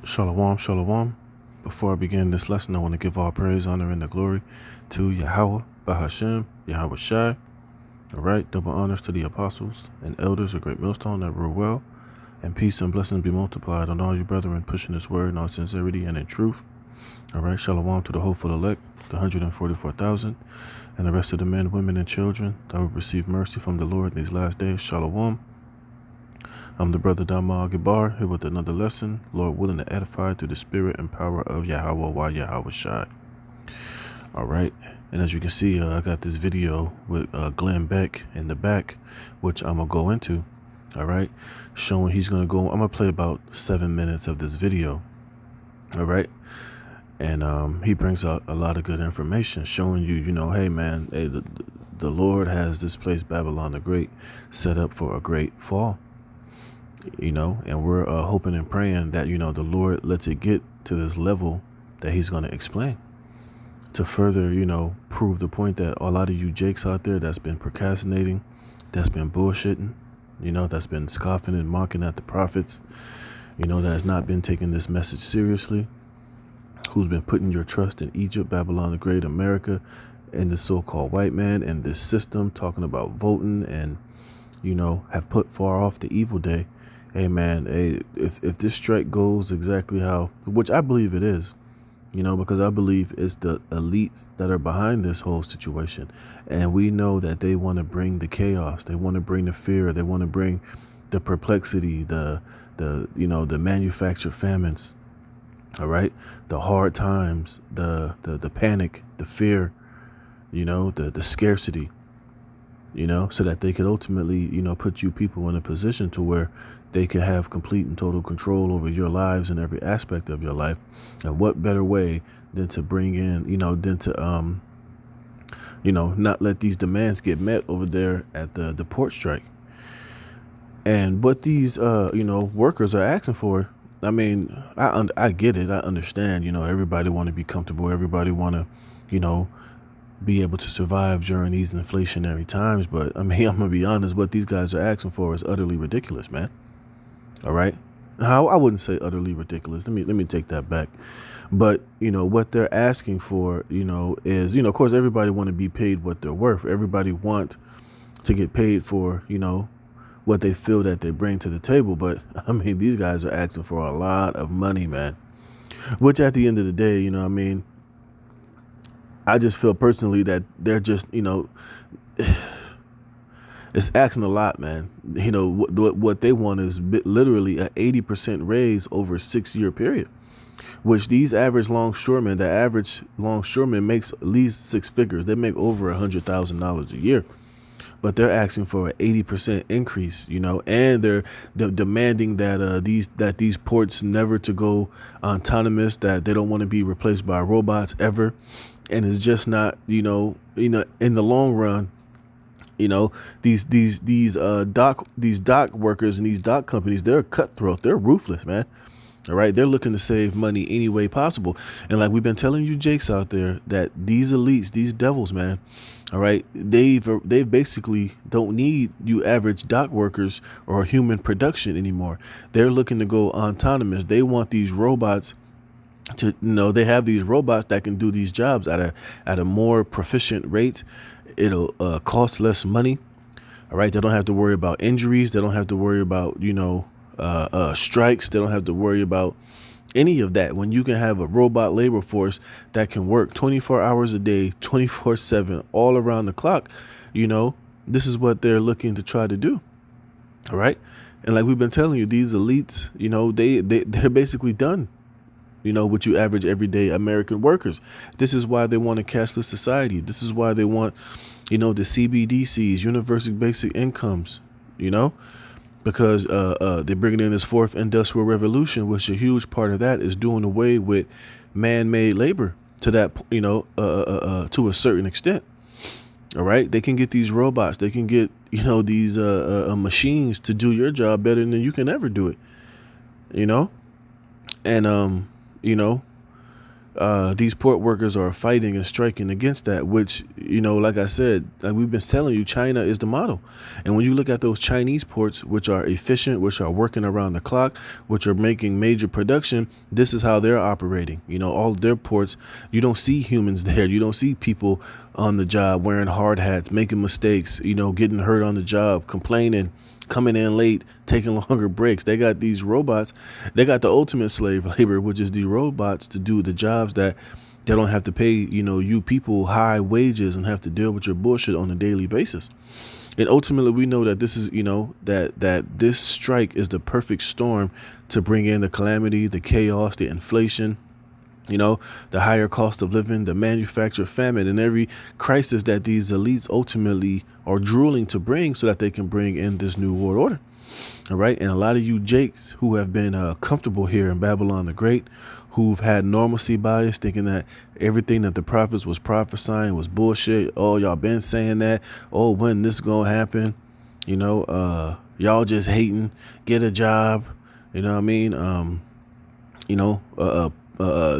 Shalom, shalom. Before I begin this lesson, I want to give all praise, honor, and the glory to Yahweh, Bahashem, Yahweh Shai. All right, double honors to the apostles and elders of Great Millstone that rule well, and peace and blessings be multiplied on all you brethren pushing this word in all sincerity and in truth. All right, shalom to the hopeful elect, the 144,000, and the rest of the men, women, and children that will receive mercy from the Lord in these last days. Shalom. I'm the brother Dama Gabar here with another lesson, Lord willing to edify through the spirit and power of Yahweh while Yahweh Shai. All right, and as you can see, I got this video with Glenn Beck in the back, which I'm gonna go into. All right, showing he's gonna go. I'm gonna play about 7 minutes of this video. All right, and he brings out a lot of good information, showing you, hey man, hey, the Lord has this place Babylon the Great set up for a great fall. And we're hoping and praying that, the Lord lets it get to this level that he's going to explain to further, prove the point that a lot of you jakes out there that's been procrastinating, that's been bullshitting, that's been scoffing and mocking at the prophets, that has not been taking this message seriously, who's been putting your trust in Egypt, Babylon the Great, America, and the so-called white man and this system, talking about voting and, have put far off the evil day. Hey man, if this strike goes exactly how, which I believe it is, because I believe it's the elites that are behind this whole situation, and we know that they want to bring the chaos, they want to bring the fear, they want to bring the perplexity, the manufactured famines, all right, the hard times, the panic, the fear, the scarcity, so that they could ultimately, put you people in a position to where they can have complete and total control over your lives and every aspect of your life. And what better way than to bring in, than to, not let these demands get met over there at the port strike. And what these, workers are asking for, I mean, I get it. I understand, everybody want to be comfortable. Everybody want to, be able to survive during these inflationary times. But I mean, I'm gonna be honest, what these guys are asking for is utterly ridiculous, man. All right. How I wouldn't say utterly ridiculous. Let me take that back. But, what they're asking for, is, of course, everybody want to be paid what they're worth. Everybody want to get paid for, what they feel that they bring to the table. But I mean, these guys are asking for a lot of money, man, which at the end of the day, I just feel personally that they're just, it's asking a lot, man. What they want is literally an 80% raise over a 6-year period, which these average longshoremen, the average longshoreman makes at least 6 figures. They make over $100,000 a year, but they're asking for an 80% increase, and they're demanding that these ports never to go autonomous, that they don't want to be replaced by robots ever. And it's just not, in the long run, these dock workers and these dock companies, they're cutthroat, they're ruthless, man. All right, they're looking to save money any way possible. And like we've been telling you jakes out there, that these elites, these devils, man, all right, they basically don't need you average dock workers or human production anymore. They're looking to go autonomous. They want these robots to, they have these robots that can do these jobs at a more proficient rate. It'll cost less money. All right, they don't have to worry about injuries. They don't have to worry about strikes. They don't have to worry about any of that when you can have a robot labor force that can work 24 hours a day, 24/7, all around the clock. This is what they're looking to try to do. All right, and like we've been telling you, these elites, they're basically done, with you average everyday American workers. This is why they want a cashless society. This is why they want, the CBDCs, universal basic incomes, because they're bringing in this fourth industrial revolution, which a huge part of that is doing away with man-made labor to that, to a certain extent. All right. They can get these robots. They can get, these machines to do your job better than you can ever do it, and, these port workers are fighting and striking against that, which, like I said, like we've been telling you, China is the model. And when you look at those Chinese ports, which are efficient, which are working around the clock, which are making major production, this is how they're operating. All of their ports, you don't see humans there. You don't see people on the job wearing hard hats, making mistakes, getting hurt on the job, complaining, coming in late, taking longer breaks. They got these robots. They got the ultimate slave labor, which is the robots to do the jobs that they don't have to pay, you people high wages and have to deal with your bullshit on a daily basis. And ultimately, we know that this is, that this strike is the perfect storm to bring in the calamity, the chaos, the inflation, the higher cost of living, the manufactured famine, and every crisis that these elites ultimately are drooling to bring so that they can bring in this new world order. All right. And a lot of you Jakes who have been comfortable here in Babylon the Great, who've had normalcy bias, thinking that everything that the prophets was prophesying was bullshit. Oh, y'all been saying that. Oh, when this gonna happen? Y'all just hating. Get a job. You know what I mean?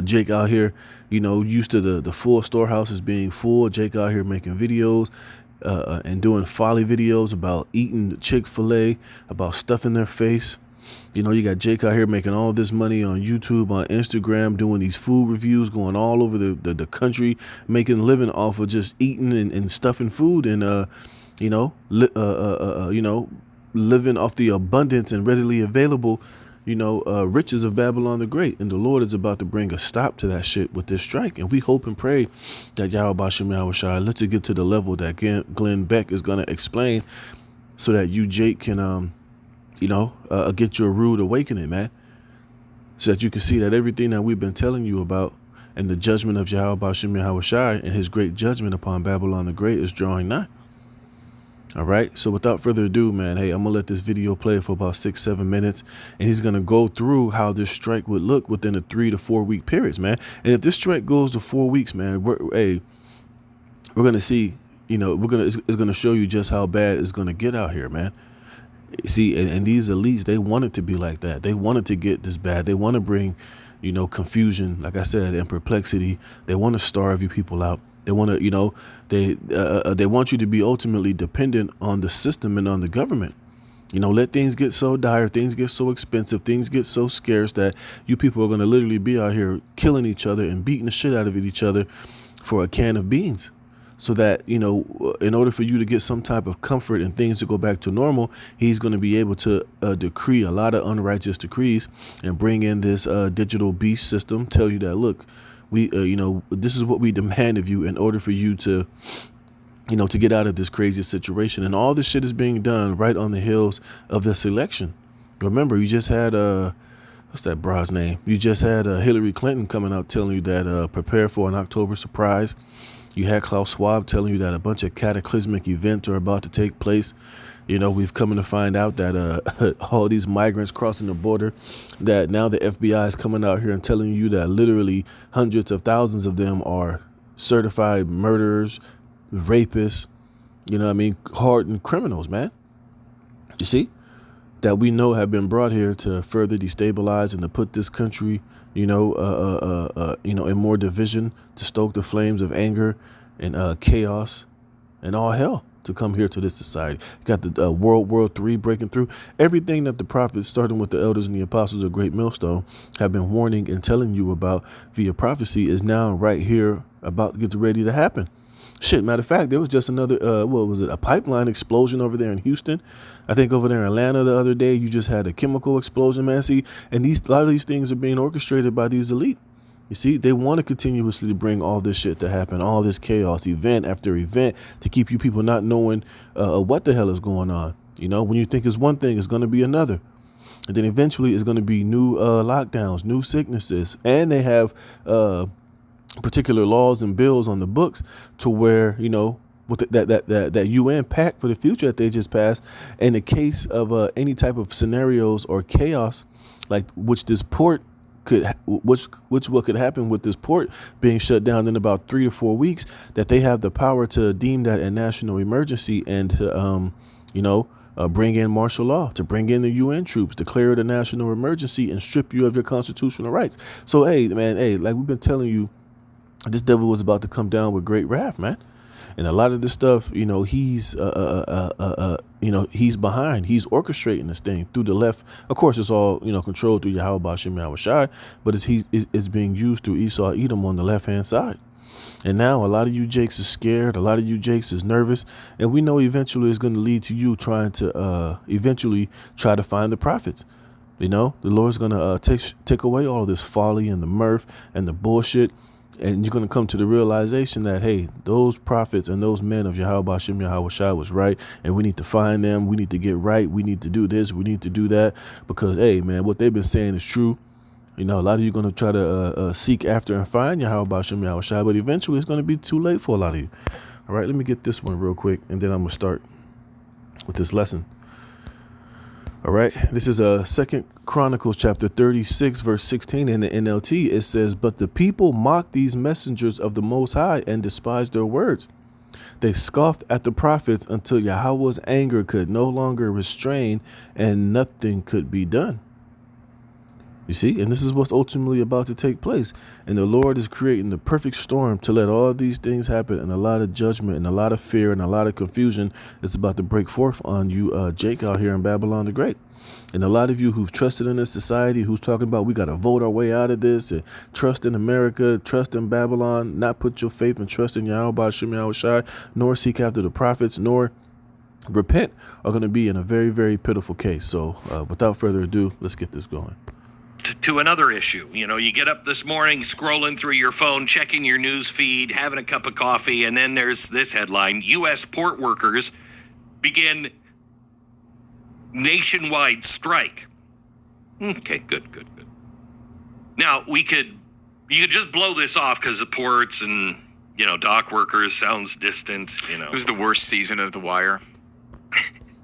Jake out here, used to the full storehouses being full. Jake out here making videos and doing folly videos about eating Chick-fil-A, about stuffing their face. You got Jake out here making all this money on YouTube, on Instagram, doing these food reviews, going all over the country, making a living off of just eating and stuffing food and, living off the abundance and readily available riches of Babylon the Great. And the Lord is about to bring a stop to that shit with this strike. And we hope and pray that Yahweh Bashem Yahushua lets it get to the level that Glenn Beck is going to explain so that you, Jake, can, get your rude awakening, man. So that you can see that everything that we've been telling you about and the judgment of Yahweh Bashem Yahushua and his great judgment upon Babylon the Great is drawing nigh. All right. So without further ado, man, hey, I'm going to let this video play for about 6-7 minutes. And he's going to go through how this strike would look within a 3 to 4 week periods, man. And if this strike goes to 4 weeks, man, we're going to see, it's going to show you just how bad it's going to get out here, man. See, and these elites, they want it to be like that. They want it to get this bad. They want to bring, confusion, like I said, and perplexity. They want to starve you people out. They want to, they want you to be ultimately dependent on the system and on the government. Let things get so dire, things get so expensive, things get so scarce that you people are going to literally be out here killing each other and beating the shit out of each other for a can of beans. So that, in order for you to get some type of comfort and things to go back to normal, he's going to be able to decree a lot of unrighteous decrees and bring in this digital beast system, tell you that, look, we, this is what we demand of you in order for you to, to get out of this crazy situation. And all this shit is being done right on the heels of this election. Remember, you just had, what's that broad's name? You just had Hillary Clinton coming out telling you that prepare for an October surprise. You had Klaus Schwab telling you that a bunch of cataclysmic events are about to take place. We've come to find out that all these migrants crossing the border, that now the FBI is coming out here and telling you that literally hundreds of thousands of them are certified murderers, rapists, hardened criminals, man. You see, that we know have been brought here to further destabilize and to put this country, in more division, to stoke the flames of anger and chaos and all hell. To come here to this society. Got the World War III breaking through. Everything that the prophets, starting with the elders and the apostles of Great Millstone, have been warning and telling you about via prophecy is now right here about to get ready to happen. Shit, matter of fact, there was just another, a pipeline explosion over there in Houston. I think over there in Atlanta the other day, you just had a chemical explosion, man. See, and a lot of these things are being orchestrated by these elite. You see, they want to continuously bring all this shit to happen, all this chaos, event after event, to keep you people not knowing what the hell is going on. When you think it's one thing, it's going to be another. And then eventually it's going to be new lockdowns, new sicknesses. And they have particular laws and bills on the books to where, with that UN pact for the future that they just passed. In the case of any type of scenarios or chaos, like which this port what could happen with this port being shut down in about 3 to 4 weeks, that they have the power to deem that a national emergency and to, bring in martial law, to bring in the UN troops, declare the national emergency, and strip you of your constitutional rights. So, hey, man, hey, like we've been telling you, this devil was about to come down with great wrath, man. And a lot of this stuff, he's behind. He's orchestrating this thing through the left. Of course, it's all controlled through Yahweh Bashim Yahweh Shai, but it's being used through Esau Edom on the left hand side. And now a lot of you Jakes is scared. A lot of you Jakes is nervous, and we know eventually it's going to lead to you trying to eventually try to find the prophets. The Lord's going to take away all this folly and the mirth and the bullshit. And you're going to come to the realization that, hey, those prophets and those men of Yahweh Bashim Yahweh Shai was right. And we need to find them. We need to get right. We need to do this. We need to do that. Because, hey, man, what they've been saying is true. A lot of you are going to try to seek after and find Yahweh Bashim Yahweh Shai. But eventually it's going to be too late for a lot of you. All right, let me get this one real quick. And then I'm going to start with this lesson. All right, this is 2 Chronicles chapter 36, verse 16 in the NLT. It says, "But the people mocked these messengers of the Most High and despised their words. They scoffed at the prophets until Yahweh's anger could no longer restrain and nothing could be done." You see, and this is what's ultimately about to take place. And the Lord is creating the perfect storm to let all these things happen, and a lot of judgment and a lot of fear and a lot of confusion is about to break forth on you, Jake, out here in Babylon the Great. And a lot of you who've trusted in this society, who's talking about we got to vote our way out of this and trust in America, trust in Babylon, not put your faith and trust in Yahweh Bashim Yahweh Shai, nor seek after the prophets, nor repent, are going to be in a very, very pitiful case. So without further ado, let's get this going. To another issue. You get up this morning, scrolling through your phone, checking your news feed, having a cup of coffee, and then there's this headline: U.S. port workers begin nationwide strike. Okay, good. Now, you could just blow this off because the ports and, dock workers sounds distant, It was the worst season of The Wire.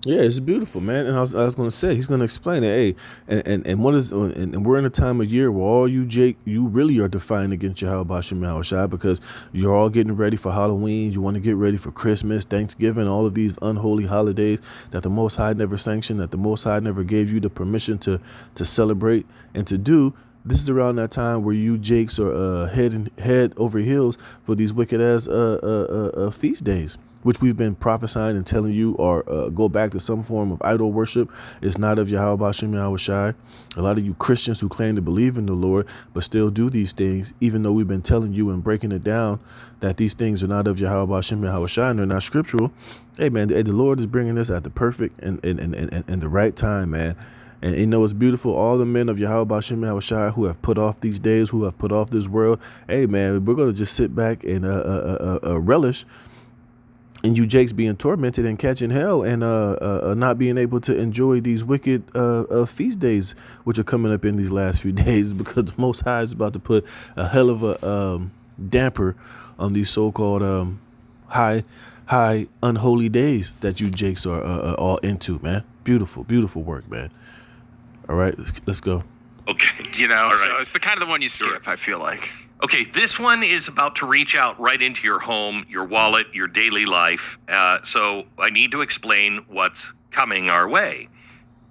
Yeah, it's beautiful, man. And I was going to say, he's going to explain it. Hey, and what is, and we're in a time of year where all you, Jake, you really are defying against Yahweh Bashim Yahweh Shai, because you're all getting ready for Halloween. You want to get ready for Christmas, Thanksgiving, all of these unholy holidays that the Most High never sanctioned, that the Most High never gave you the permission to celebrate and to do. This is around that time where you Jakes are head over heels for these wicked ass feast days, which we've been prophesying and telling you are go back to some form of idol worship. It's not of Yahweh Bashim Yahweh Shai. A lot of you Christians who claim to believe in the Lord but still do these things, even though we've been telling you and breaking it down that these things are not of Yahweh Bashim Yahweh Shai and they're not scriptural. Hey, man, the Lord is bringing this at the perfect and the right time, man. And it's beautiful. All the men of Yahweh Bashim Yahweh Shai who have put off these days, who have put off this world. Hey, man, we're going to just sit back and relish and you Jakes being tormented and catching hell and not being able to enjoy these wicked feast days, which are coming up in these last few days, because the Most High is about to put a hell of a damper on these so-called high unholy days that you Jakes are all into, man. Beautiful work, man. All right, let's go. Okay. All right. So it's the kind of the one you skip, I feel like. Okay, this one is about to reach out right into your home, your wallet, your daily life. So I need to explain what's coming our way.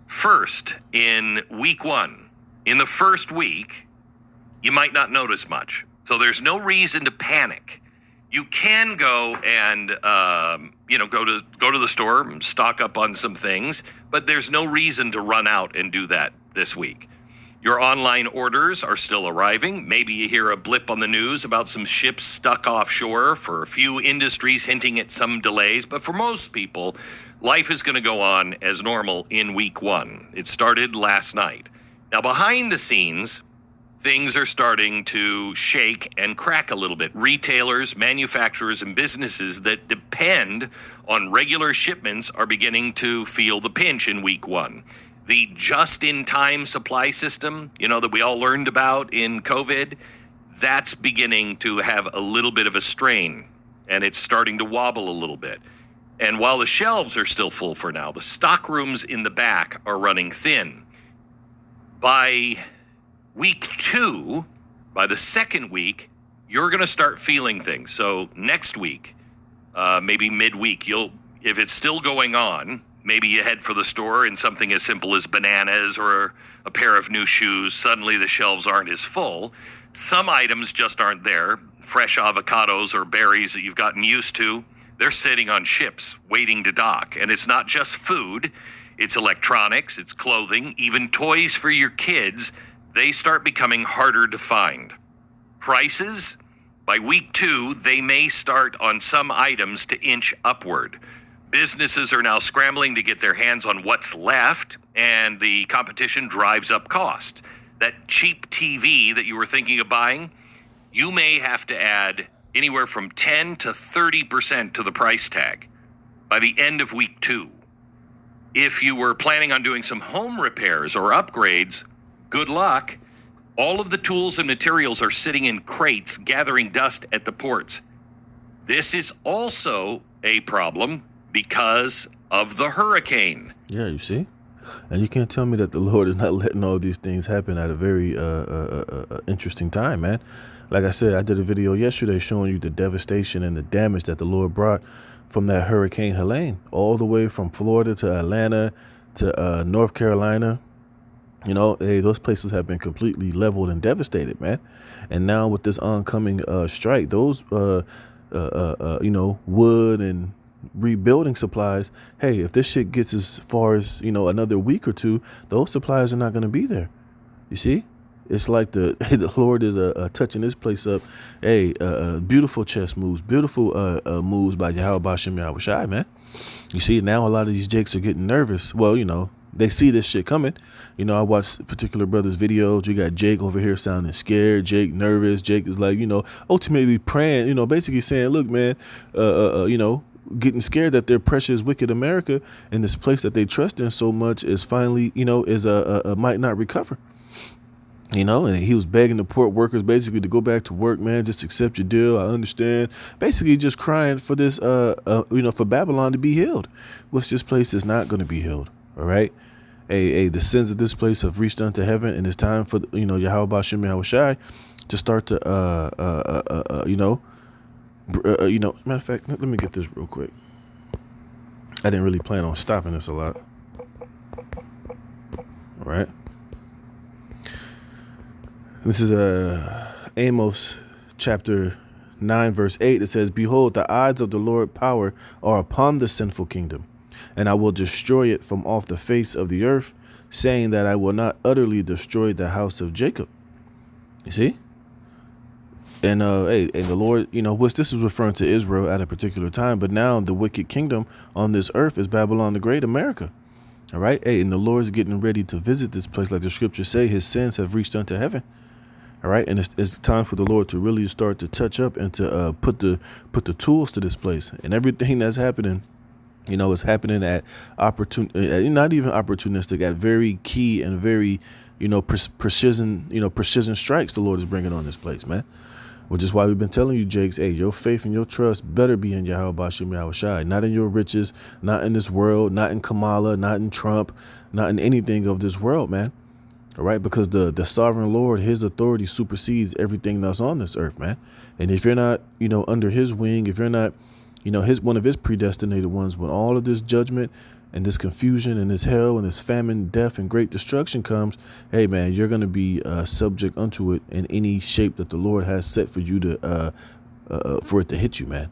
First, in week 1, in the first week, you might not notice much. So there's no reason to panic. You can go and, go to the store and stock up on some things, but there's no reason to run out and do that this week. Your online orders are still arriving. Maybe you hear a blip on the news about some ships stuck offshore, for a few industries hinting at some delays. But for most people, life is going to go on as normal in week 1. It started last night. Now, behind the scenes, things are starting to shake and crack a little bit. Retailers, manufacturers, and businesses that depend on regular shipments are beginning to feel the pinch in week 1. The just-in-time supply system, that we all learned about in COVID, that's beginning to have a little bit of a strain, and it's starting to wobble a little bit. And while the shelves are still full for now, the stock rooms in the back are running thin. By week 2, by the second week, you're going to start feeling things. So next week, maybe midweek, if it's still going on, Maybe you head for the store and something as simple as bananas or a pair of new shoes, suddenly the shelves aren't as full. Some items just aren't there. Fresh avocados or berries that you've gotten used to, they're sitting on ships waiting to dock. And it's not just food, it's electronics, it's clothing, even toys for your kids. They start becoming harder to find. Prices, by week 2, they may start on some items to inch upward. Businesses are now scrambling to get their hands on what's left, and the competition drives up cost. That cheap TV that you were thinking of buying, you may have to add anywhere from 10 to 30% to the price tag by the end of week 2. If you were planning on doing some home repairs or upgrades, good luck. All of the tools and materials are sitting in crates, gathering dust at the ports. This is also a problem because of the hurricane. Yeah, you see? And you can't tell me that the Lord is not letting all these things happen at a very interesting time, man. Like I said, I did a video yesterday showing you the devastation and the damage that the Lord brought from that Hurricane Helene, all the way from Florida to Atlanta to North Carolina. You know, hey, those places have been completely leveled and devastated, man. And now with this oncoming strike, those, wood and rebuilding supplies, hey, if this shit gets as far as, another week or two, those supplies are not going to be there. You see? It's like the Lord is touching this place up. Hey, beautiful chess moves, beautiful moves by Yahweh Bashem Yahushai, man. You see, now a lot of these jakes are getting nervous. Well, they see this shit coming. I watched particular brothers' videos. You got Jake over here sounding scared, Jake nervous. Jake is like, ultimately praying, basically saying, look, man, getting scared that their precious, wicked America and this place that they trust in so much is finally, might not recover. And he was begging the port workers basically to go back to work, man, just accept your deal. I understand. Basically just crying for this, for Babylon to be healed, which this place is not going to be healed. All right. Hey, the sins of this place have reached unto heaven, and it's time for, Yahweh Bashem Yahushai to start to, matter of fact, let me get this real quick. I didn't really plan on stopping this a lot. All right. This is Amos chapter 9, verse 8. It says, behold, the eyes of the Lord power are upon the sinful kingdom, and I will destroy it from off the face of the earth, saying that I will not utterly destroy the house of Jacob. You see? And and the Lord, which this is referring to Israel at a particular time, but now the wicked kingdom on this earth is Babylon the Great, America. All right. Hey, and the Lord's getting ready to visit this place, like the scriptures say, his sins have reached unto heaven. All right. And it's time for the Lord to really start to touch up and to put the tools to this place, and everything that's happening. Is happening at not even opportunistic, at very key and very, precision strikes the Lord is bringing on this place, man. Which is why we've been telling you, Jakes, hey, your faith and your trust better be in Yahweh Bashem Yahushai, not in your riches, not in this world, not in Kamala, not in Trump, not in anything of this world, man. All right, because the sovereign Lord, his authority supersedes everything that's on this earth, man. And if you're not, under his wing, if you're not, one of his predestinated ones, when all of this judgment and this confusion and this hell and this famine, death and great destruction comes, hey, man, you're going to be subject unto it in any shape that the Lord has set for you to for it to hit you, man.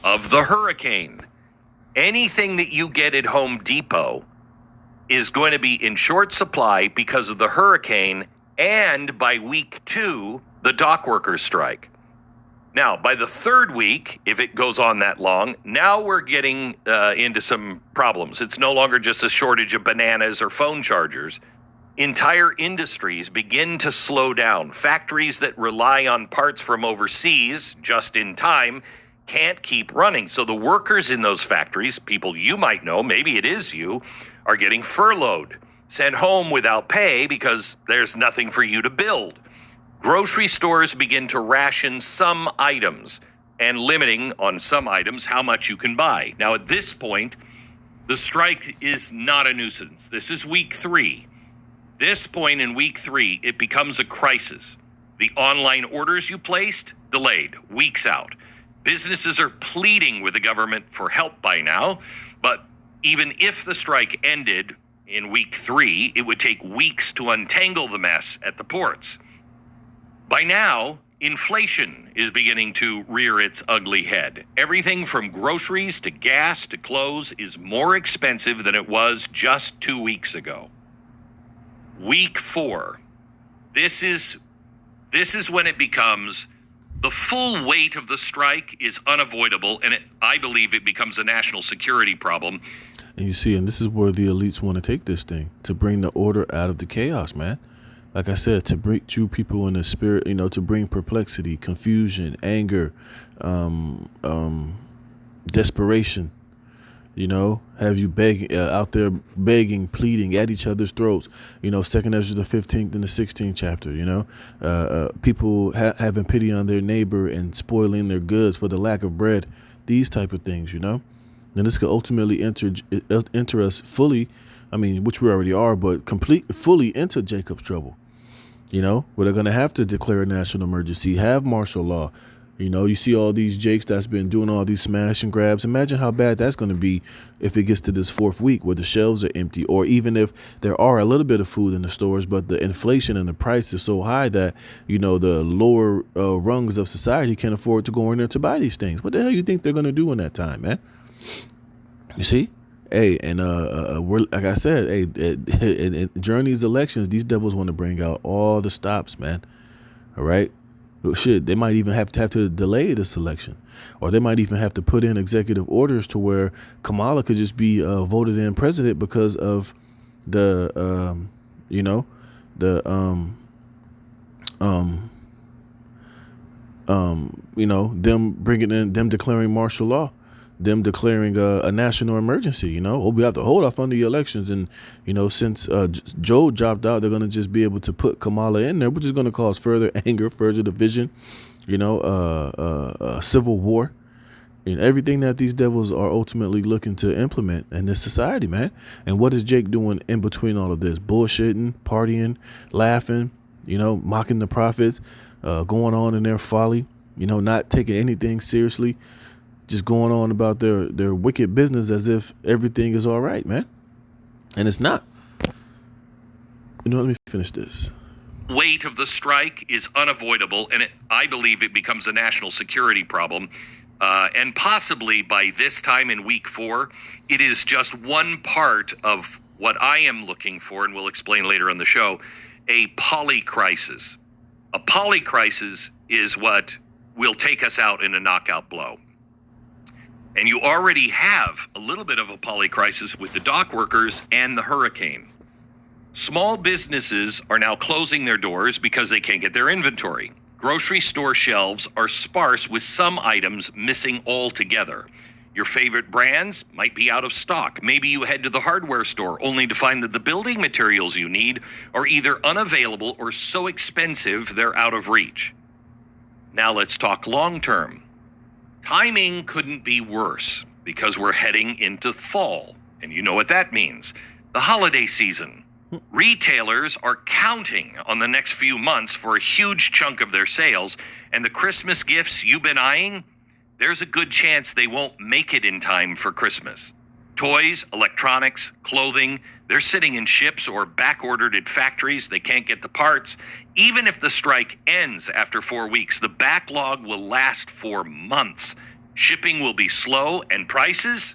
Of the hurricane, anything that you get at Home Depot is going to be in short supply because of the hurricane, and by week 2, the dock workers strike. Now, by the 3rd week, if it goes on that long, now we're getting into some problems. It's no longer just a shortage of bananas or phone chargers. Entire industries begin to slow down. Factories that rely on parts from overseas just in time can't keep running. So the workers in those factories, people you might know, maybe it is you, are getting furloughed, sent home without pay because there's nothing for you to build. Grocery stores begin to ration some items and limiting on some items how much you can buy. Now, at this point, the strike is not a nuisance. This is week 3. This point in week 3, it becomes a crisis. The online orders you placed, delayed, weeks out. Businesses are pleading with the government for help by now, but Even if the strike ended in week 3, it would take weeks to untangle the mess at the ports. By now, inflation is beginning to rear its ugly head. Everything from groceries to gas to clothes is more expensive than it was just 2 weeks ago. Week 4. This is when it becomes the full weight of the strike is unavoidable, and I believe it becomes a national security problem. And you see, and this is where the elites want to take this thing, to bring the order out of the chaos, man. Like I said, to bring you people in the spirit, to bring perplexity, confusion, anger, desperation, have you begging out there, begging, pleading at each other's throats, 2nd Ezra the 15th and the 16th chapter, people having pity on their neighbor and spoiling their goods for the lack of bread, these type of things, And this could ultimately enter us fully, which we already are, but fully into Jacob's trouble. Where they're going to have to declare a national emergency, have martial law. You see all these Jakes that's been doing all these smash and grabs. Imagine how bad that's going to be if it gets to this 4th week where the shelves are empty, or even if there are a little bit of food in the stores, but the inflation and the price is so high that, the lower rungs of society can't afford to go in there to buy these things. What the hell you think they're going to do in that time, man? You see? Hey, and we're, like I said, during these elections, these devils want to bring out all the stops, man. All right? Shit, they might even have to delay this election, or they might even have to put in executive orders to where Kamala could just be voted in president because of the, them declaring martial law. Them declaring a national emergency, we have to hold off on the elections. And, since Joe dropped out, they're going to just be able to put Kamala in there, which is going to cause further anger, further division, civil war, and everything that these devils are ultimately looking to implement in this society, man. And what is Jake doing in between all of this? Bullshitting, partying, laughing, mocking the prophets, going on in their folly, not taking anything seriously. Just going on about their wicked business as if everything is all right, man. And it's not. Let me finish this. Weight of the strike is unavoidable, and I believe it becomes a national security problem. And possibly by this time in week 4, it is just one part of what I am looking for, and we'll explain later on the show, a polycrisis. A polycrisis is what will take us out in a knockout blow. And you already have a little bit of a polycrisis with the dock workers and the hurricane. Small businesses are now closing their doors because they can't get their inventory. Grocery store shelves are sparse with some items missing altogether. Your favorite brands might be out of stock. Maybe you head to the hardware store only to find that the building materials you need are either unavailable or so expensive they're out of reach. Now let's talk long term. Timing couldn't be worse because we're heading into fall. And you know what that means. The holiday season. Retailers are counting on the next few months for a huge chunk of their sales. And the Christmas gifts you've been eyeing, there's a good chance they won't make it in time for Christmas. Toys, electronics, clothing, they're sitting in ships or back-ordered at factories. They can't get the parts. Even if the strike ends after 4 weeks, the backlog will last for months. Shipping will be slow, and prices?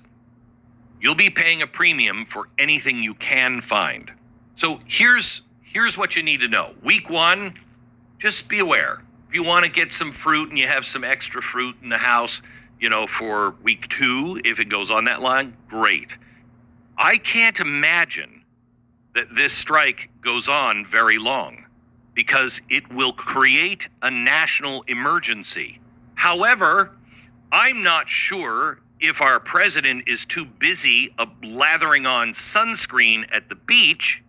You'll be paying a premium for anything you can find. So here's what you need to know. Week 1, just be aware. If you want to get some fruit and you have some extra fruit in the house, for week 2, if it goes on that line, great. I can't imagine that this strike goes on very long because it will create a national emergency. However, I'm not sure if our president is too busy lathering on sunscreen at the beach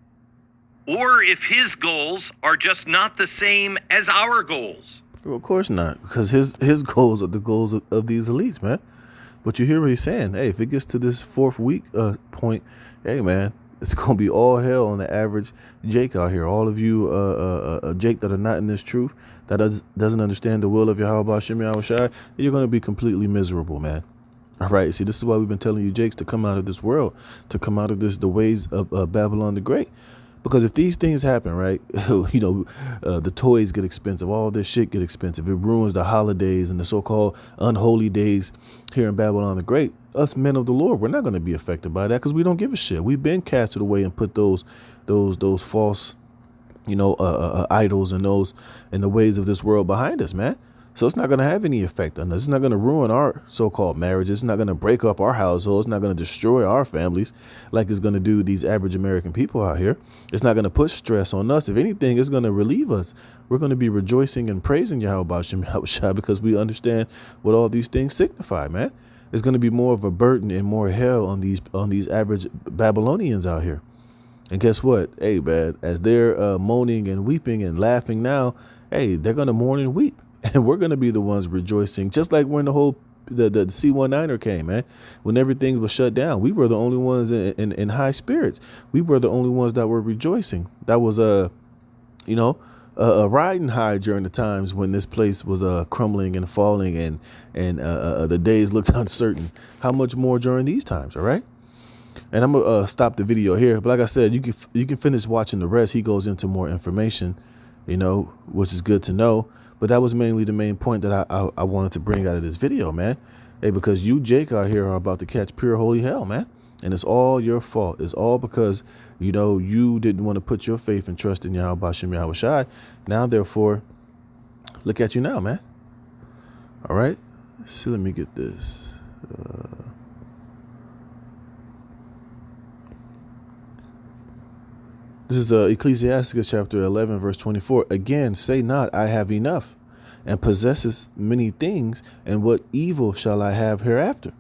or if his goals are just not the same as our goals. Well, of course not, because his goals are the goals of these elites, man. But you hear what he's saying. Hey, if it gets to this 4th week point, hey, man, it's going to be all hell on the average Jake out here. All of you Jake that are not in this truth, that doesn't understand the will of Yahweh Ba'Shem Yahweh Shai, you're going to be completely miserable, man. All right. See, this is why we've been telling you, Jakes, to come out of this world, to come out of the ways of Babylon the Great. Because if these things happen, right, the toys get expensive, all this shit get expensive. It ruins the holidays and the so-called unholy days here in Babylon the Great. Us men of the Lord, we're not going to be affected by that because we don't give a shit. We've been casted away and put those false, idols and the ways of this world behind us, man. So it's not going to have any effect on us. It's not going to ruin our so-called marriages. It's not going to break up our households. It's not going to destroy our families like it's going to do these average American people out here. It's not going to put stress on us. If anything, it's going to relieve us. We're going to be rejoicing and praising Yahweh Shem Yahushua because we understand what all these things signify, man. It's going to be more of a burden and more hell on these average Babylonians out here. And guess what? Hey, man, as they're moaning and weeping and laughing now, hey, they're going to mourn and weep. And we're going to be the ones rejoicing, just like when the C-19er came, man. When everything was shut down, we were the only ones in high spirits. We were the only ones that were rejoicing. That was a riding high during the times when this place was crumbling and falling and the days looked uncertain. How much more during these times, all right? And I'm gonna stop the video here. But like I said, you can finish watching the rest. He goes into more information, which is good to know. But that was mainly the main point that I wanted to bring out of this video, man. Hey, because you, Jake, out here are about to catch pure holy hell, man. And it's all your fault. It's all because, you didn't want to put your faith and trust in Yahweh Shem Yahushai. Now, therefore, look at you now, man. All right. So let me get this. This is Ecclesiasticus chapter 11, verse 24. Again, say not, I have enough, and possesses many things, and what evil shall I have hereafter?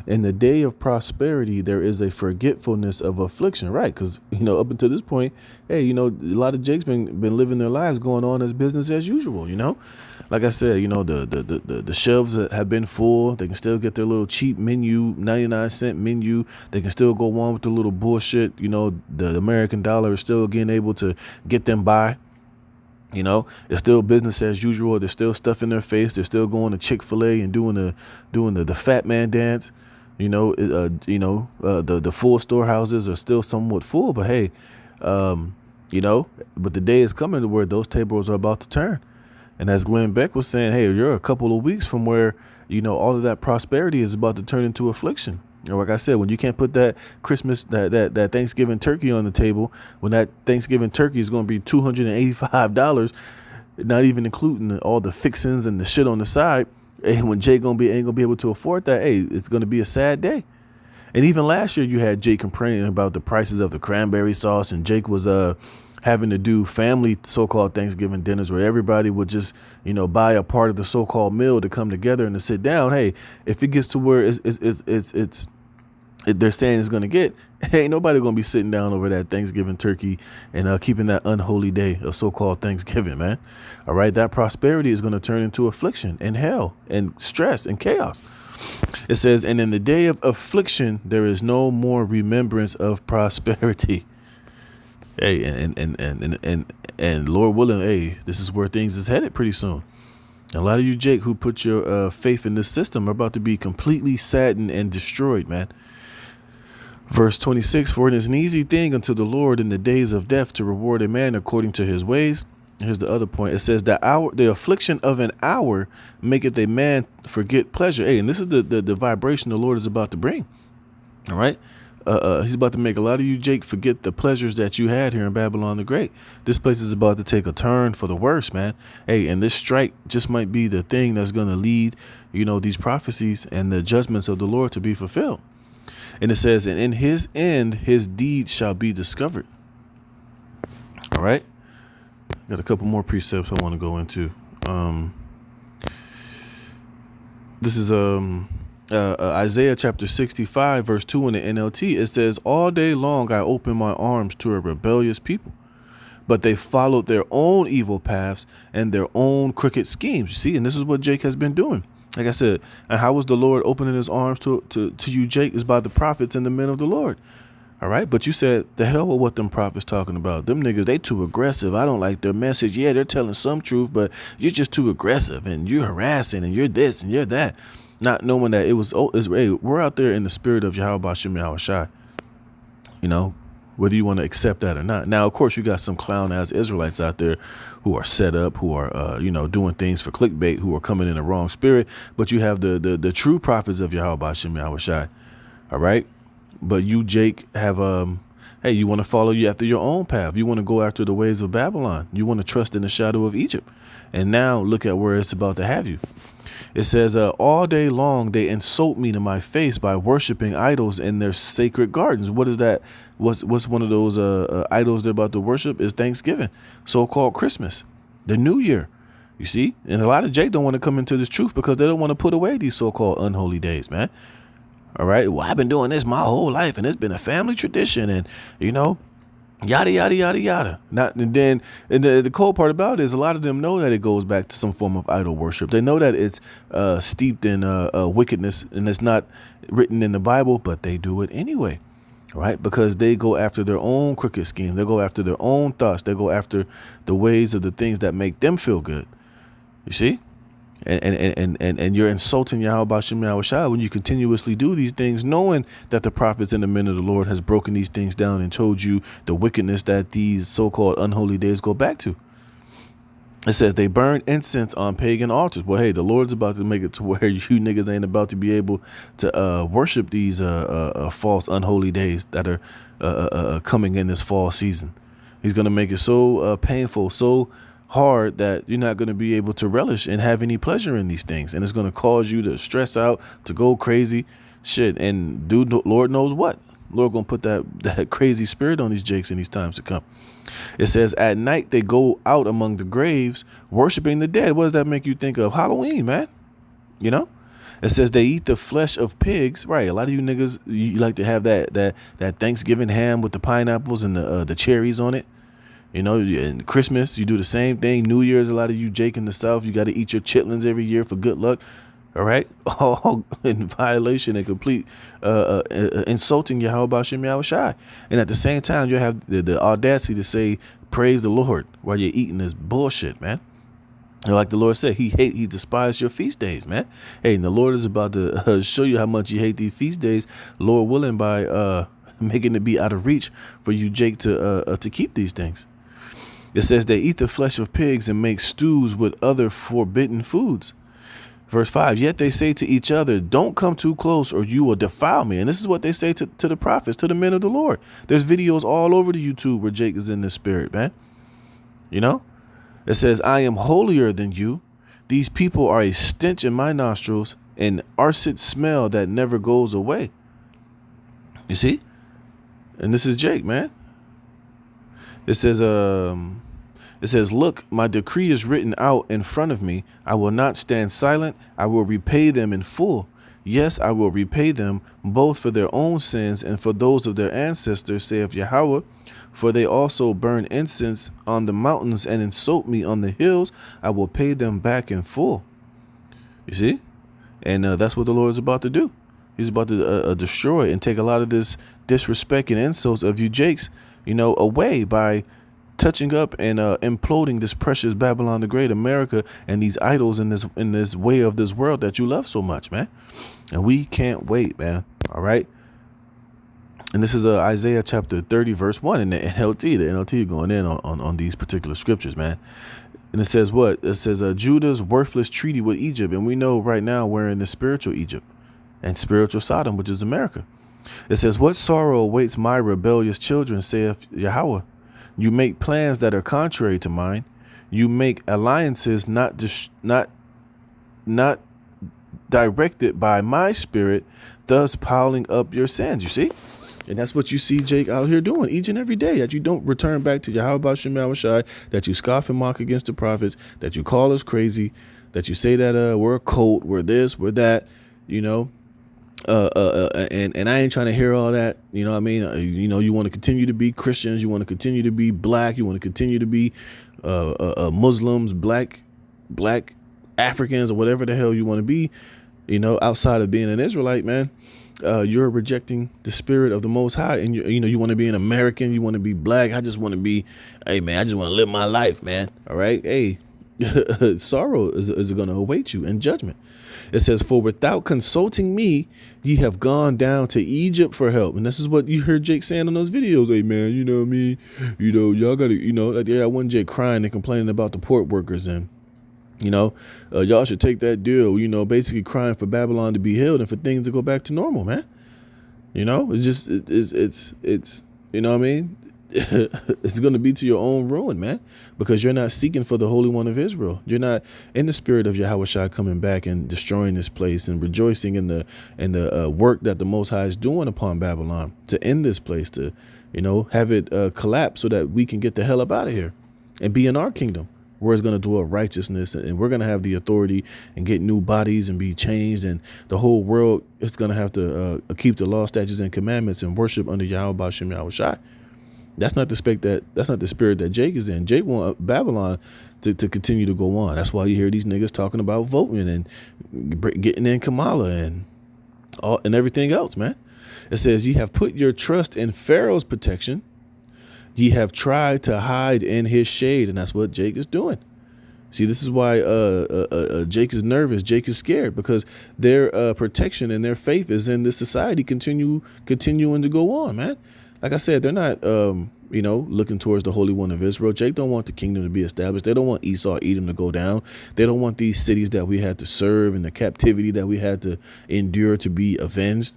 In the day of prosperity, there is a forgetfulness of affliction, right? Because, up until this point, hey, a lot of Jakes been living their lives going on as business as usual, Like I said, the shelves have been full. They can still get their little cheap menu, 99-cent menu. They can still go on with the little bullshit. The American dollar is still again able to get them by. It's still business as usual. There's still stuff in their face. They're still going to Chick-fil-A and doing the fat man dance. The full storehouses are still somewhat full, but hey, but the day is coming to where those tables are about to turn. And as Glenn Beck was saying, hey, you're a couple of weeks from where, all of that prosperity is about to turn into affliction. Like I said, when you can't put that Christmas, that Thanksgiving turkey on the table, when that Thanksgiving turkey is going to be $285, not even including all the fixings and the shit on the side. And when Jay ain't gonna be able to afford that, hey, it's gonna be a sad day. And even last year, you had Jake complaining about the prices of the cranberry sauce, and Jake was having to do family so-called Thanksgiving dinners where everybody would just buy a part of the so-called meal to come together and to sit down. Hey, if it gets to where they're saying it's gonna get, ain't nobody gonna be sitting down over that Thanksgiving turkey and keeping that unholy day of so-called Thanksgiving, man. All right, that prosperity is gonna turn into affliction and hell and stress and chaos. It says, and in the day of affliction, there is no more remembrance of prosperity. Hey, and Lord willing, hey, this is where things is headed pretty soon. A lot of you, Jake, who put your faith in this system are about to be completely saddened and destroyed, man. Verse 26, for it is an easy thing unto the Lord in the days of death to reward a man according to his ways. Here's the other point. It says that the affliction of an hour maketh a man forget pleasure. Hey, and this is the vibration the Lord is about to bring. All right. He's about to make a lot of you, Jake, forget the pleasures that you had here in Babylon the Great. This place is about to take a turn for the worse, man. Hey, and this strike just might be the thing that's going to lead, these prophecies and the judgments of the Lord to be fulfilled. And it says, and in his end, his deeds shall be discovered. All right. Got a couple more precepts I want to go into. This is Isaiah chapter 65, verse 2 in the NLT. It says, all day long I opened my arms to a rebellious people, but they followed their own evil paths and their own crooked schemes. You see, and this is what Jake has been doing. Like I said, and how was the Lord opening his arms to you, Jake, is by the prophets and the men of the Lord. All right. But you said the hell with what them prophets talking about. Them niggas, they too aggressive. I don't like their message. Yeah, they're telling some truth, but you're just too aggressive and you're harassing and you're this and you're that. not knowing that it was, hey, we're out there in the spirit of Yahweh Bashim Yahweh Shai, you know, whether you want to accept that or not. Now, of course, you got some clown ass Israelites out there who are set up, who are, doing things for clickbait, who are coming in the wrong spirit. But you have the true prophets of Yahweh Bashim Yahweh Shai. All right. But you, Jake, have, hey, you want to follow you after your own path. You want to go after the ways of Babylon. You want to trust in the shadow of Egypt. And now look at where it's about to have you. It says, all day long they insult me to my face by worshiping idols in their sacred gardens. What is that? What's one of those idols they're about to worship? Is Thanksgiving, so-called Christmas, the New Year. You see? And a lot of Jake don't want to come into this truth because they don't want to put away these so-called unholy days, man. All right. Well, I've been doing this my whole life, and it's been a family tradition, and yada yada yada yada. And the cold part about it is a lot of them know that it goes back to some form of idol worship. They know that it's steeped in wickedness, and it's not written in the Bible, but they do it anyway, right? Because they go after their own crooked schemes. They go after their own thoughts. They go after the ways of the things that make them feel good. You see? And you're insulting Yahweh Bashim Yahweh Shai when you continuously do these things, knowing that the prophets and the men of the Lord has broken these things down and told you the wickedness that these so-called unholy days go back to. It says they burn incense on pagan altars. Well, hey, the Lord's about to make it to where you niggas ain't about to be able to worship these false unholy days that are coming in this fall season. He's going to make it so painful, so hard that you're not going to be able to relish and have any pleasure in these things. And it's going to cause you to stress out, to go crazy shit. And dude, Lord knows what. Lord going to put that crazy spirit on these jakes in these times to come. It says at night they go out among the graves worshiping the dead. What does that make you think of? Halloween, man. You know? It says they eat the flesh of pigs. Right. A lot of you niggas, you like to have that Thanksgiving ham with the pineapples and the cherries on it. You know, and Christmas, you do the same thing. New Year's, a lot of you Jake in the South, you got to eat your chitlins every year for good luck. All right. All in violation and complete insulting Yahweh Bashim Yahweh Shai. And at the same time, you have the audacity to say, praise the Lord while you're eating this bullshit, man. And like the Lord said, he despised your feast days, man. Hey, and the Lord is about to show you how much you hate these feast days, Lord willing, by making it be out of reach for you, Jake, to keep these things. It says they eat the flesh of pigs and make stews with other forbidden foods. Verse 5, yet they say to each other, don't come too close or you will defile me. And this is what they say to the prophets, to the men of the Lord. There's videos all over the YouTube where Jake is in this spirit, man. You know, it says, I am holier than you. These people are a stench in my nostrils, an acrid smell that never goes away. You see? And this is Jake, man. It says, look, my decree is written out in front of me. I will not stand silent. I will repay them in full. Yes, I will repay them both for their own sins and for those of their ancestors, saith Yahweh. For they also burn incense on the mountains and insult me on the hills. I will pay them back in full. You see? And that's what the Lord is about to do. He's about to destroy and take a lot of this disrespect and insults of you Jakes, away by touching up and imploding this precious Babylon the Great, America, and these idols in this way of this world that you love so much, man. And we can't wait, man. All right. And this is Isaiah chapter 30, verse 1 in the NLT. The NLT going in on these particular scriptures, man. And it says what? It says Judah's worthless treaty with Egypt. And we know right now we're in the spiritual Egypt and spiritual Sodom, which is America. It says, what sorrow awaits my rebellious children, saith Yahweh. You make plans that are contrary to mine. You make alliances not directed by my spirit, thus piling up your sins. You see? And that's what you see Jake out here doing each and every day, that you don't return back to Yahweh Bashim Yahweh Shai, that you scoff and mock against the prophets, that you call us crazy, that you say that we're a cult, we're this, we're that, and I ain't trying to hear all that. You know what I mean? You want to continue to be Christians. You want to continue to be black. You want to continue to be Muslims, black Africans, or whatever the hell you want to be, outside of being an Israelite, man. You're rejecting the spirit of the Most High, and you want to be an American. You want to be black. I just want to be, hey, man, I just want to live my life, man. All right. Hey, sorrow is going to await you in judgment. It says, for without consulting me, ye have gone down to Egypt for help. And this is what you heard Jake saying on those videos. Hey, man, you know what I mean? You know, y'all got to, you know, like, yeah, I wasn't Jake crying and complaining about the port workers and, you know, y'all should take that deal, you know, basically crying for Babylon to be healed and for things to go back to normal, man. You know, it's just, it's you know what I mean? It's going to be to your own ruin, man, because you're not seeking for the Holy One of Israel. You're not in the spirit of Yahushua coming back and destroying this place and rejoicing in the work that the Most High is doing upon Babylon to end this place, to, you know, have it collapse so that we can get the hell up out of here and be in our kingdom where it's going to dwell righteousness, and we're going to have the authority and get new bodies and be changed, and the whole world is going to have to keep the law, statutes, and commandments and worship under Yahweh Bashem Yahushua. That's not the spirit that Jake is in. Jake want Babylon to continue to go on. That's why you hear these niggas talking about voting and getting in Kamala and everything else, man. It says, ye have put your trust in Pharaoh's protection. Ye have tried to hide in his shade. And that's what Jake is doing. See, this is why Jake is nervous. Jake is scared because their protection and their faith is in this society continuing to go on, man. Like I said, they're not, you know, looking towards the Holy One of Israel. Jake don't want the kingdom to be established. They don't want Esau, Edom to go down. They don't want these cities that we had to serve and the captivity that we had to endure to be avenged.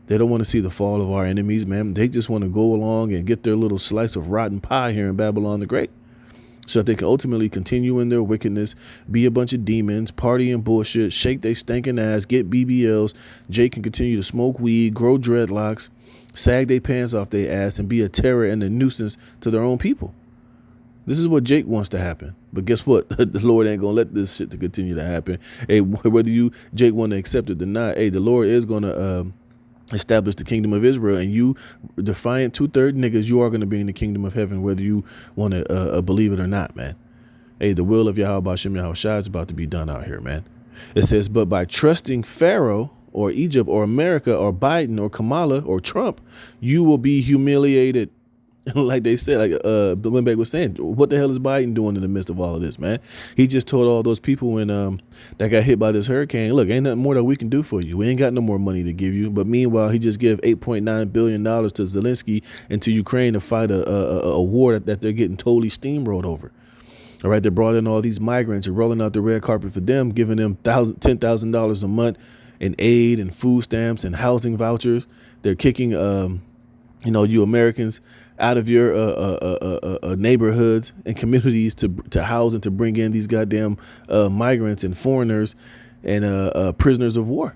They don't want to see the fall of our enemies, man. They just want to go along and get their little slice of rotten pie here in Babylon the Great, so that they can ultimately continue in their wickedness, be a bunch of demons, party and bullshit, shake they stinking ass, get BBLs. Jake can continue to smoke weed, grow dreadlocks, sag their pants off their ass, and be a terror and a nuisance to their own people. This is what Jake wants to happen. But guess what? The Lord ain't going to let this shit to continue to happen. Hey, whether Jake want to accept it or not, hey, the Lord is going to establish the kingdom of Israel, and you defiant 2/3 niggas, you are going to be in the kingdom of heaven, whether you want to believe it or not, man. Hey, the will of Yahweh Bashem Yahushua is about to be done out here, man. It says, but by trusting Pharaoh or Egypt or America or Biden or Kamala or Trump, you will be humiliated. Like they said, like Lindbergh was saying, what the hell is Biden doing in the midst of all of this, man? He just told all those people when that got hit by this hurricane, look, ain't nothing more that we can do for you. We ain't got no more money to give you. But meanwhile, he just gave $8.9 billion to Zelensky and to Ukraine to fight a war that they're getting totally steamrolled over. All right, they brought in all these migrants and rolling out the red carpet for them, giving them $10,000 a month in aid and food stamps and housing vouchers. They're kicking, you Americans out of your neighborhoods and communities to house and to bring in these goddamn migrants and foreigners and prisoners of war.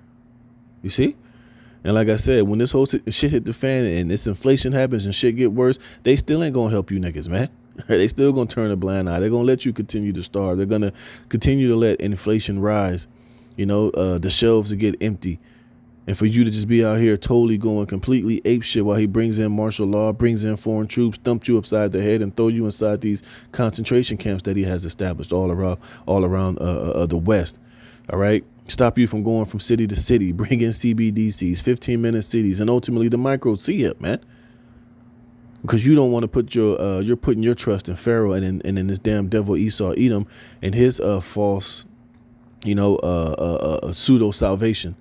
You see? And like I said, when this whole shit hit the fan and this inflation happens and shit get worse, they still ain't gonna help you niggas, man. They still gonna turn a blind eye. They're gonna let you continue to starve. They're gonna continue to let inflation rise. The shelves to get empty. And for you to just be out here totally going completely apeshit while he brings in martial law, brings in foreign troops, dump you upside the head and throw you inside these concentration camps that he has established all around the West. All right. Stop you from going from city to city, bring in CBDCs, 15-minute cities, and ultimately the micro C-up, man. Because you don't want to put you're putting your trust in Pharaoh and in this damn devil Esau Edom and his false, pseudo salvation,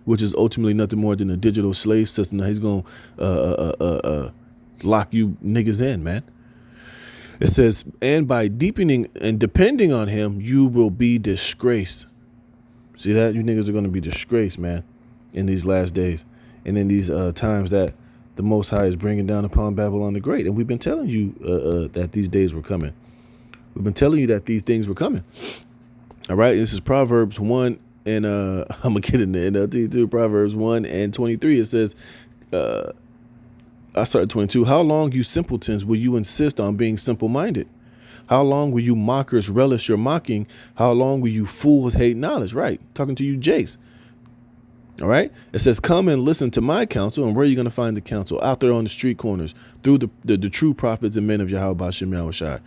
which is ultimately nothing more than a digital slave system that he's going to lock you niggas in, man. It says, and by deepening and depending on him, you will be disgraced. See that? You niggas are going to be disgraced, man, in these last days and in these times that the Most High is bringing down upon Babylon the Great. And we've been telling you that these days were coming. We've been telling you that these things were coming. All right. This is Proverbs 1. And I'm going to get in the NLT too. Proverbs 1 and 23. It says, I started 22. How long, you simpletons, will you insist on being simple-minded? How long will you mockers relish your mocking? How long will you fools hate knowledge? Right. Talking to you, Jace. All right. It says, come and listen to my counsel. And where are you going to find the counsel? Out there on the street corners, through the true prophets and men of Yahweh Bashem Yahushua.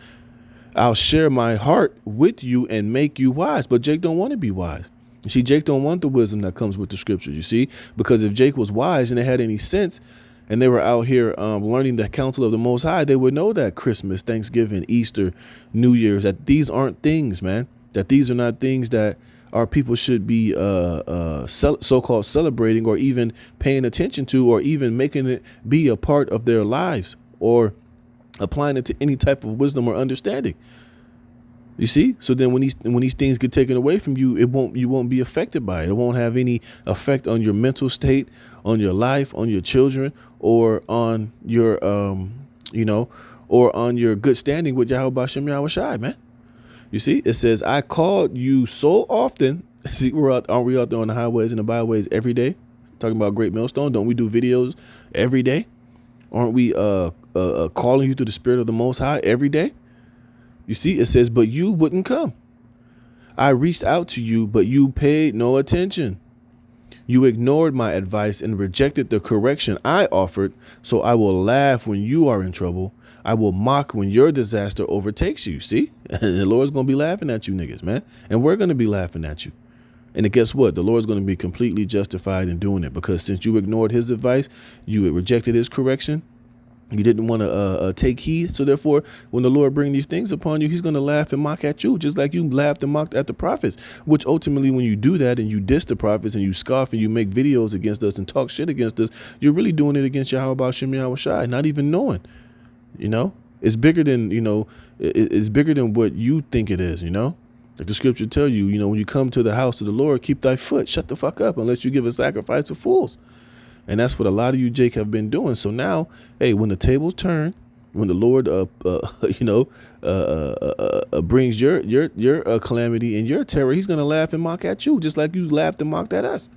I'll share my heart with you and make you wise. But Jake don't want to be wise. You see, Jake don't want the wisdom that comes with the scriptures, you see, because if Jake was wise and they had any sense and they were out here learning the counsel of the Most High, they would know that Christmas, Thanksgiving, Easter, New Year's, that these aren't things, man. that these are not things that our people should be so-called celebrating or even paying attention to, or even making it be a part of their lives or applying it to any type of wisdom or understanding. You see? So then when these things get taken away from you, you won't be affected by it. It won't have any effect on your mental state, on your life, on your children, or on your or on your good standing with Yahweh Shem Yahweh Shai, man. You see, it says, I called you so often. See, aren't we out there on the highways and the byways every day? Talking about Great Millstone. Don't we do videos every day? Aren't we calling you through the Spirit of the Most High every day? You see, it says, but you wouldn't come. I reached out to you, but you paid no attention. You ignored my advice and rejected the correction I offered. So I will laugh when you are in trouble. I will mock when your disaster overtakes you. See, the Lord's going to be laughing at you niggas, man. And we're going to be laughing at you. And guess what? The Lord's going to be completely justified in doing it, because since you ignored his advice, you rejected his correction. You didn't want to take heed. So therefore, when the Lord brings these things upon you, he's going to laugh and mock at you, just like you laughed and mocked at the prophets, which ultimately, when you do that and you diss the prophets and you scoff and you make videos against us and talk shit against us, you're really doing it against Yahweh Shem Yahweh Shai, not even knowing. You know, it's bigger than, it's bigger than what you think it is, Like the scripture tell you, when you come to the house of the Lord, keep thy foot, shut the fuck up, unless you give a sacrifice to fools. And that's what a lot of you, Jake, have been doing. So now, hey, when the tables turn, when the Lord, brings your calamity and your terror, he's going to laugh and mock at you, just like you laughed and mocked at us.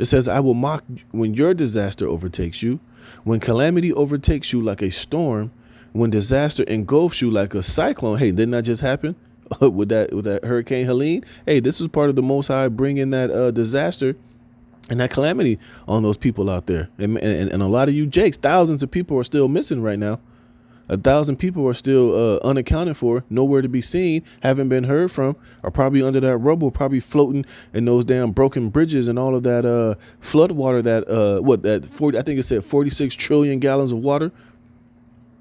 It says, I will mock when your disaster overtakes you, when calamity overtakes you like a storm, when disaster engulfs you like a cyclone. Hey, didn't that just happen with that Hurricane Helene? Hey, this was part of the Most High bringing that disaster and that calamity on those people out there. And a lot of you Jakes, thousands of people are still missing right now. 1,000 people are still unaccounted for, nowhere to be seen, haven't been heard from, are probably under that rubble, probably floating in those damn broken bridges and all of that flood water I think it said 46 trillion gallons of water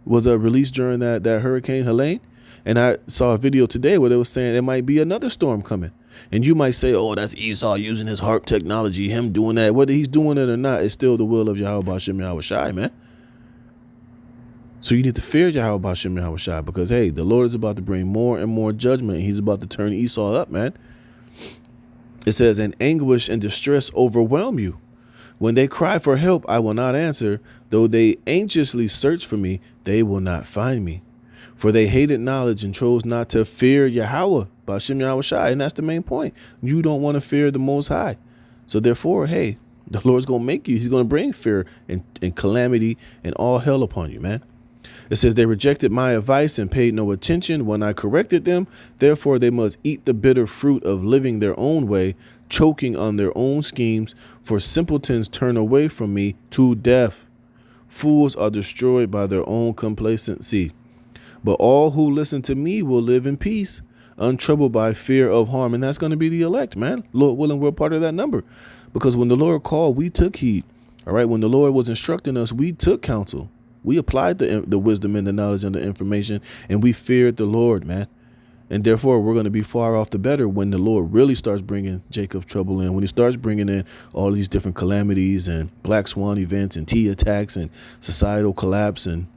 was released during that Hurricane Helene. And I saw a video today where they were saying there might be another storm coming. And you might say, oh, that's Esau using his harp technology, him doing that. Whether he's doing it or not, it's still the will of Yahweh Shem Yahweh Shai, man. So you need to fear Yahweh Shem Yahweh Shai, because, hey, the Lord is about to bring more and more judgment. He's about to turn Esau up, man. It says, and anguish and distress overwhelm you. When they cry for help, I will not answer. Though they anxiously search for me, they will not find me. For they hated knowledge and chose not to fear Yahweh, B'Shem Yahweh Shai. And that's the main point. You don't want to fear the Most High. So therefore, hey, the Lord's going to make you. He's going to bring fear and calamity and all hell upon you, man. It says they rejected my advice and paid no attention when I corrected them. Therefore, they must eat the bitter fruit of living their own way, choking on their own schemes. For simpletons turn away from me to death. Fools are destroyed by their own complacency. But all who listen to me will live in peace, untroubled by fear of harm. And that's going to be the elect, man. Lord willing, we're part of that number. Because when the Lord called, we took heed. All right. When the Lord was instructing us, we took counsel. We applied the wisdom and the knowledge and the information, and we feared the Lord, man. And therefore, we're going to be far off the better when the Lord really starts bringing Jacob's trouble in, when he starts bringing in all these different calamities and black swan events and T attacks and societal collapse, and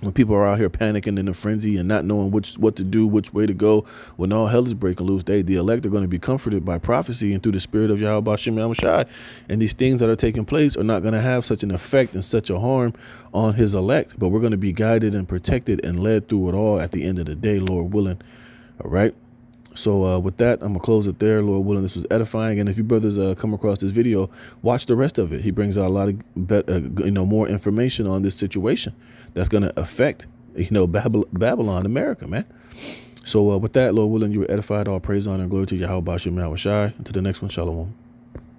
when people are out here panicking in a frenzy and not knowing what to do, which way to go, when all hell is breaking loose, the elect are going to be comforted by prophecy and through the Spirit of Yahweh Shem Yahweh Shai. And these things that are taking place are not going to have such an effect and such a harm on his elect, but we're going to be guided and protected and led through it all at the end of the day, Lord willing. All right. So with that, I'm going to close it there. Lord willing, this was edifying. And if you brothers come across this video, watch the rest of it. He brings out a lot of more information on this situation that's going to affect, Babylon, America, man. So with that, Lord willing, you were edified. All praise, honor, and glory to Yahweh Shem Yahweh Shai. Until the next one, shalom.